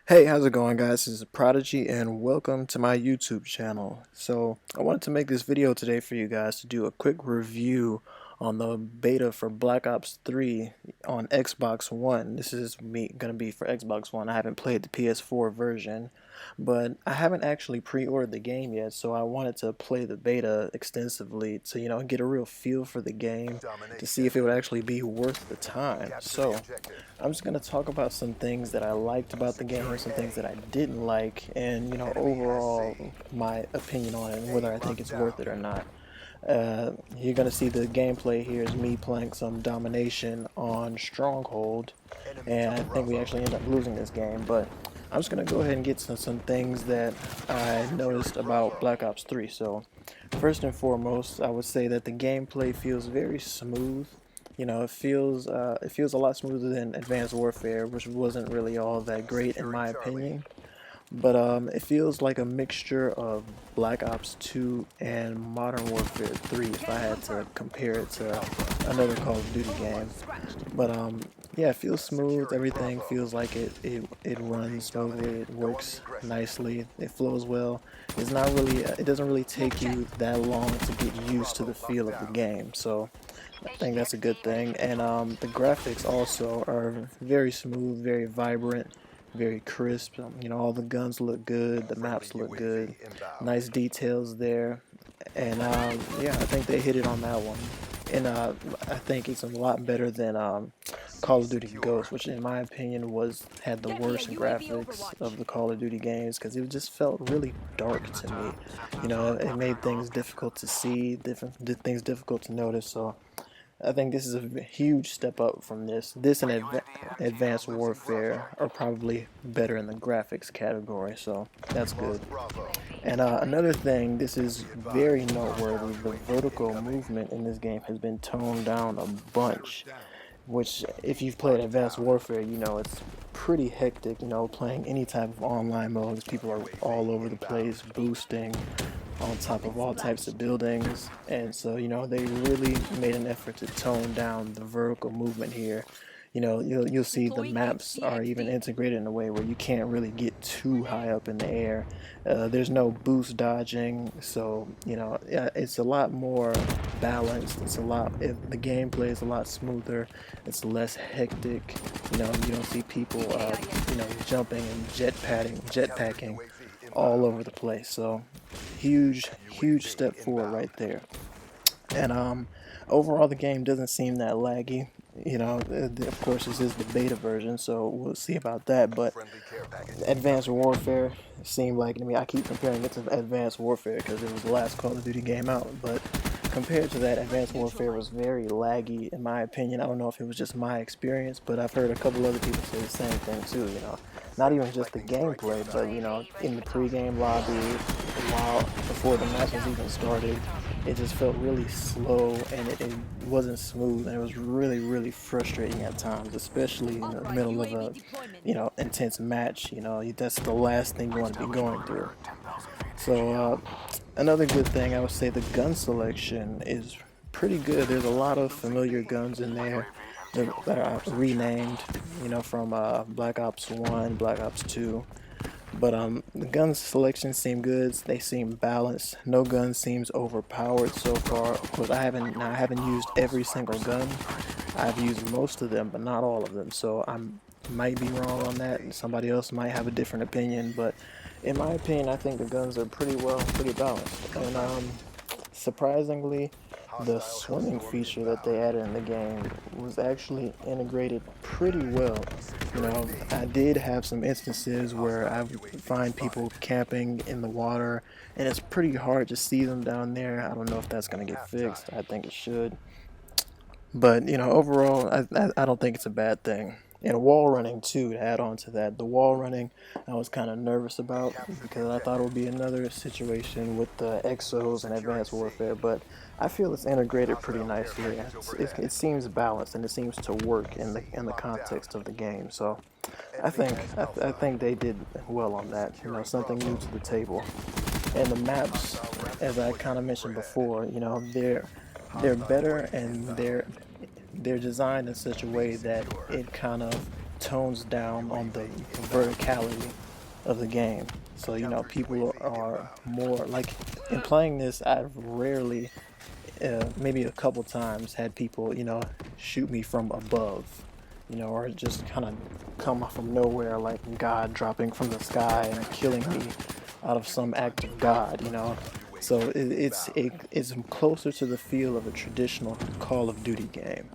Hey, how's it going, guys? This is Prodigy and welcome to my YouTube channel. So I wanted to make this video today for you guys to do a quick review on the beta for Black Ops 3 on Xbox One. This is gonna be for Xbox One. I haven't played the PS4 version, but I haven't actually pre-ordered the game yet, so I wanted to play the beta extensively to, get a real feel for the game, to see if it would actually be worth the time. So I'm just going to talk about some things that I liked about the game, some things that I didn't like, and overall my opinion on it and whether I think it's worth it or not. You're going to see the gameplay here is me playing some domination on Stronghold, and I think we actually end up losing this game, but I'm just going to go ahead and get to some things that I noticed about Black Ops 3. So first and foremost, I would say that the gameplay feels very smooth. It feels a lot smoother than Advanced Warfare, which wasn't really all that great in my opinion. But it feels like a mixture of Black Ops 2 and Modern Warfare 3 if I had to compare it to another Call of Duty game. But yeah, it feels smooth. Everything feels like it runs smoothly. It works nicely. It flows well. It's not really. It doesn't really take you that long to get used to the feel of the game. So I think that's a good thing. And the graphics also are very smooth, very vibrant, very crisp. All the guns look good, the maps look good, nice details there. And yeah, I think they hit it on that one. And I think it's a lot better than Call of Duty Ghosts, which in my opinion had the worst graphics of the Call of Duty games because it just felt really dark to me. It made things difficult to see, things difficult to notice. So I think this is a huge step up from this. This and Advanced Warfare are probably better in the graphics category, so that's good. And another thing, this is very noteworthy, the vertical movement in this game has been toned down a bunch, which if you've played Advanced Warfare, it's pretty hectic, playing any type of online mode. People are all over the place, boosting on top of all types of buildings, and so they really made an effort to tone down the vertical movement here. You'll see the maps are even integrated in a way where you can't really get too high up in the air. There's no boost dodging, so it's a lot more balanced. The gameplay is a lot smoother. It's less hectic. You don't see people jumping and jetpacking all over the place. So huge step forward right there. And overall the game doesn't seem that laggy. Of course this is the beta version, so we'll see about that. But Advanced Warfare seemed like, I keep comparing it to Advanced Warfare because it was the last Call of Duty game out, but compared to that, Advanced Warfare was very laggy in my opinion. I don't know if it was just my experience, but I've heard a couple other people say the same thing too. Not even just the gameplay, but in the pre-game lobby, before the match was even started, it just felt really slow, and it wasn't smooth, and it was really frustrating at times, especially in the middle of a intense match. That's the last thing you want to be going through. So another good thing, I would say the gun selection is pretty good. There's a lot of familiar guns in there that are renamed, from Black Ops 1, Black Ops 2. But the gun selections seem good. They seem balanced. No gun seems overpowered so far. Of course, I haven't used every single gun. I've used most of them, but not all of them. So I might be wrong on that. Somebody else might have a different opinion, but in my opinion, I think the guns are pretty balanced. And surprisingly, the swimming feature that they added in the game was actually integrated pretty well. I did have some instances where I find people camping in the water, and it's pretty hard to see them down there. I don't know if that's going to get fixed. I think it should. But, overall, I don't think it's a bad thing. And wall running, too, to add on to that. The wall running, I was kind of nervous about because I thought it would be another situation with the Exos and Advanced Warfare, but I feel it's integrated pretty nicely. It seems balanced, and it seems to work in the context of the game. So I think they did well on that. Something new to the table. And the maps, as I kind of mentioned before, they're better, and they're designed in such a way that it kind of tones down on the verticality of the game. So people are more like, in playing this, I've rarely, maybe a couple times, had people shoot me from above, or just kind of come from nowhere, like God dropping from the sky and killing me out of some act of God. So it's closer to the feel of a traditional Call of Duty game.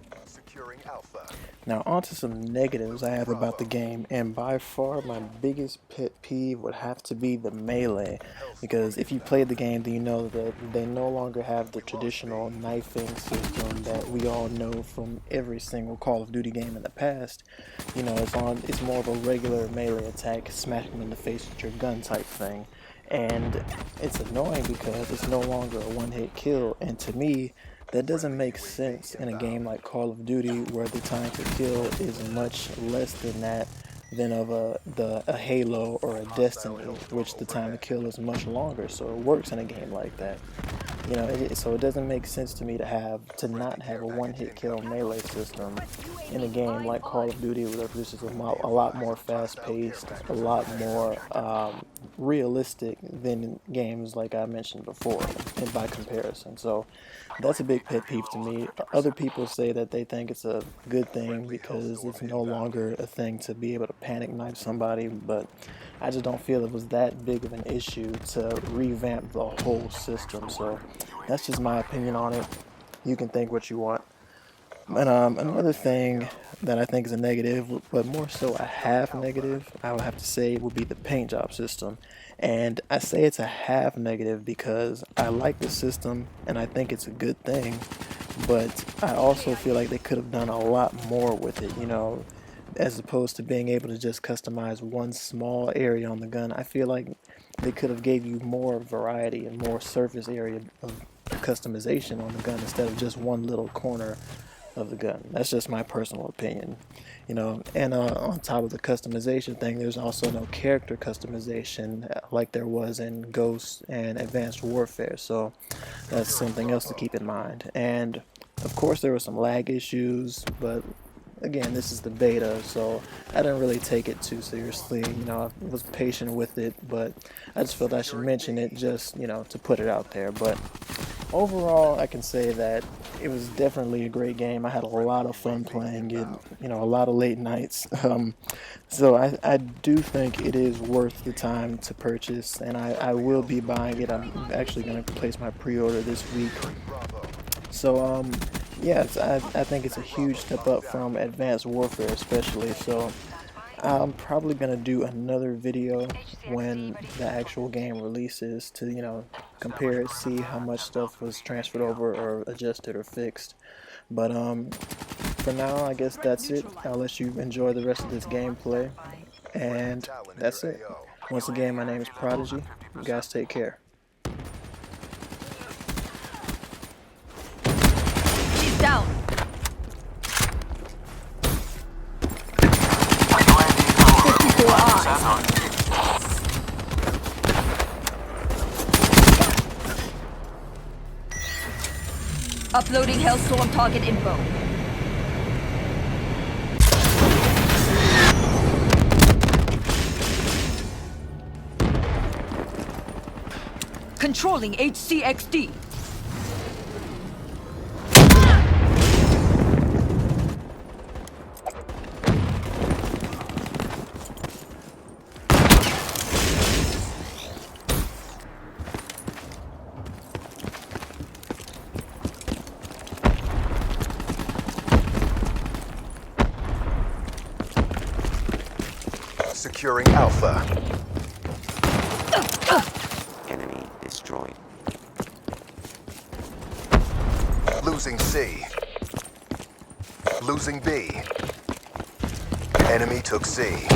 Now, on to some negatives I have about the game, and by far my biggest pet peeve would have to be the melee, because if you played the game, then you know that they no longer have the traditional knifing system that we all know from every single Call of Duty game in the past. It's more of a regular melee attack, smack them in the face with your gun type thing, and it's annoying because it's no longer a one-hit kill, and to me, that doesn't make sense in a game like Call of Duty, where the time to kill is much less than that than of a Halo or a Destiny, which the time to kill is much longer. So it works in a game like that. So it doesn't make sense to me to not have a one-hit kill melee system in a game like Call of Duty, where this is a lot more fast-paced, a lot more realistic than games like I mentioned before, and by comparison. So that's a big pet peeve to me. Other people say that they think it's a good thing because it's no longer a thing to be able to panic knife somebody, but I just don't feel it was that big of an issue to revamp the whole system. So that's just my opinion on it. You can think what you want. And another thing that I think is a negative, but more so a half negative, I would have to say, would be the paint job system. And I say it's a half negative because I like the system and I think it's a good thing, but I also feel like they could have done a lot more with it, as opposed to being able to just customize one small area on the gun. I feel like they could have gave you more variety and more surface area of customization on the gun instead of just one little corner of the gun. That's just my personal opinion, and on top of the customization thing, there's also no character customization like there was in Ghost and Advanced Warfare, so that's something else to keep in mind. And of course there were some lag issues, but again, this is the beta, so I didn't really take it too seriously. I was patient with it, but I just felt I should mention it just, to put it out there. But overall, I can say that it was definitely a great game. I had a lot of fun playing it, a lot of late nights. So I do think it is worth the time to purchase, and I will be buying it. I'm actually going to place my pre-order this week. So, yes, I think it's a huge step up from Advanced Warfare especially, so I'm probably going to do another video when the actual game releases to, compare it, see how much stuff was transferred over or adjusted or fixed. But for now, I guess that's it. I'll let you enjoy the rest of this gameplay, and that's it. Once again, my name is Prodigy. You guys take care. Down. Uploading Hellstorm target info. Controlling HCXD. Securing Alpha. Enemy destroyed. Losing C. Losing B. Enemy took C.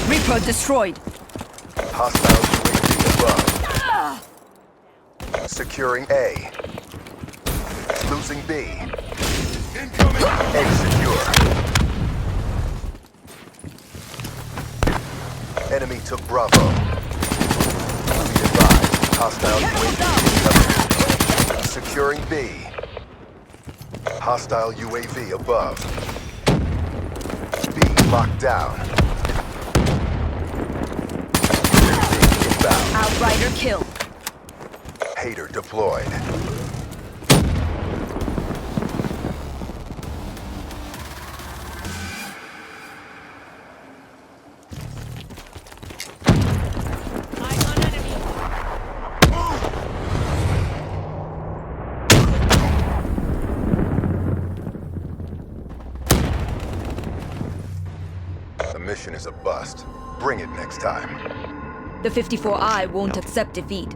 Reaper destroyed. Hostile UAV above. Securing A. Losing B. A secure. Enemy took Bravo. Be advised, hostile UAV. Securing B. Hostile UAV above. Locked down. UAV inbound. Outrider kill. Hater deployed. The mission is a bust. Bring it next time. The 54I won't accept defeat.